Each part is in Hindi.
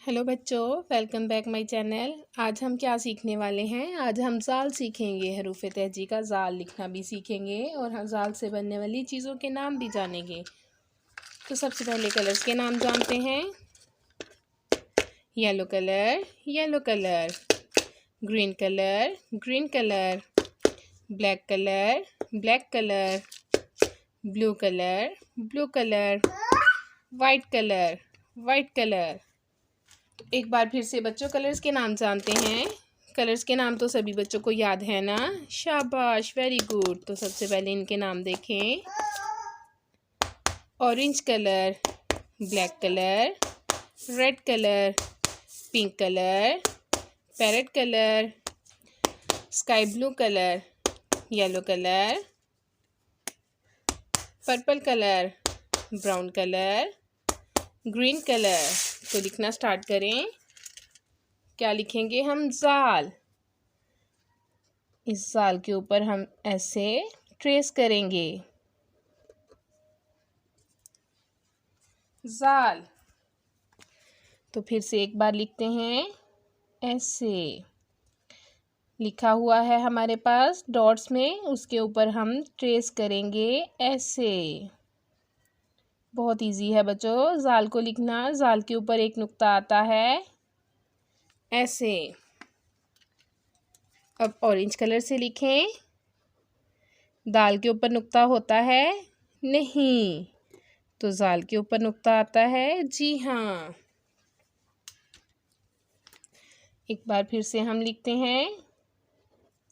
हेलो बच्चों, वेलकम बैक माय चैनल। आज हम क्या सीखने वाले हैं? आज हम ज़ाल सीखेंगे। हरूफ तहजी का ज़ाल लिखना भी सीखेंगे और हम ज़ाल से बनने वाली चीज़ों के नाम भी जानेंगे। तो सबसे पहले कलर्स के नाम जानते हैं। Yellow colour, yellow colour. Green colour, green colour. Black colour, black colour. Blue colour, blue colour. White colour, white colour. एक बार फिर से बच्चों कलर्स के नाम जानते हैं। कलर्स के नाम तो सभी बच्चों को याद है ना? शाबाश, वेरी गुड। तो सबसे पहले इनके नाम देखें। Orange colour, black colour, red colour, pink colour, parrot colour, sky blue colour, yellow colour, purple colour, brown colour, green colour. तो लिखना स्टार्ट करें। क्या लिखेंगे हम? ज़ाल। इस ज़ाल के ऊपर हम ऐसे ट्रेस करेंगे। ज़ाल। तो फिर से एक बार लिखते हैं। ऐसे लिखा हुआ है हमारे पास डॉट्स में, उसके ऊपर हम ट्रेस करेंगे ऐसे। बहुत इजी है बच्चों ज़ाल को लिखना। ज़ाल के ऊपर एक नुक्ता आता है ऐसे। अब ऑरेंज कलर से लिखें। दाल के ऊपर नुक्ता होता है? नहीं। तो ज़ाल के ऊपर नुक्ता आता है? जी हाँ। एक बार फिर से हम लिखते हैं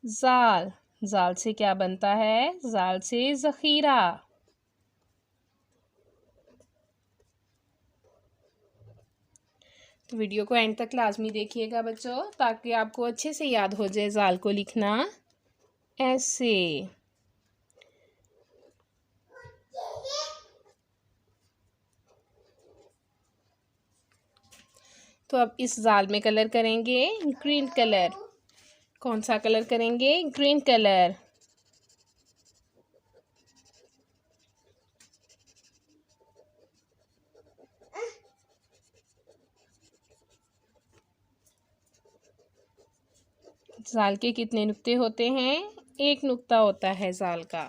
ज़ाल। ज़ाल से क्या बनता है? ज़ाल से ज़ख़ीरा। तो वीडियो को एंड तक लाजमी देखिएगा बच्चों, ताकि आपको अच्छे से याद हो जाए ज़ाल को लिखना ऐसे। तो अब इस ज़ाल में कलर करेंगे ग्रीन कलर। कौन सा कलर करेंगे? Green colour. ज़ाल के कितने नुक्ते होते हैं? एक नुक्ता होता है ज़ाल का।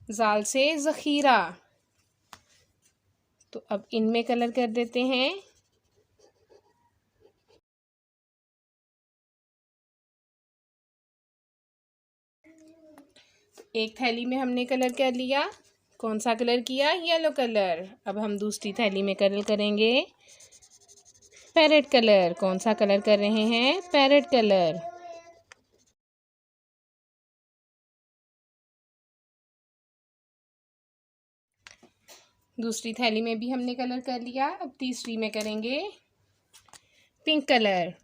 ज़ाल से ज़ख़ीरा। तो अब इनमें कलर कर देते हैं। एक थैली में हमने कलर कर लिया। कौन सा कलर किया? Yellow colour. अब हम दूसरी थैली में कलर करेंगे पैरेट कलर। कौन सा कलर कर रहे हैं? Parrot colour. दूसरी थैली में भी हमने कलर कर लिया। अब तीसरी में करेंगे पिंक कलर।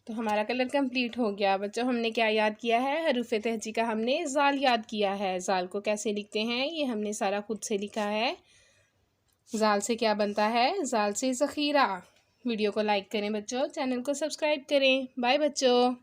तो हमारा कलर कंप्लीट हो गया। बच्चों हमने क्या याद किया है? हरूफ तहजी का हमने ज़ाल याद किया है। ज़ाल को कैसे लिखते हैं ये हमने सारा खुद से लिखा है। ज़ाल से क्या बनता है? ज़ाल से ज़ख़ीरा। वीडियो को लाइक करें बच्चों, चैनल को सब्सक्राइब करें। बाय बच्चों।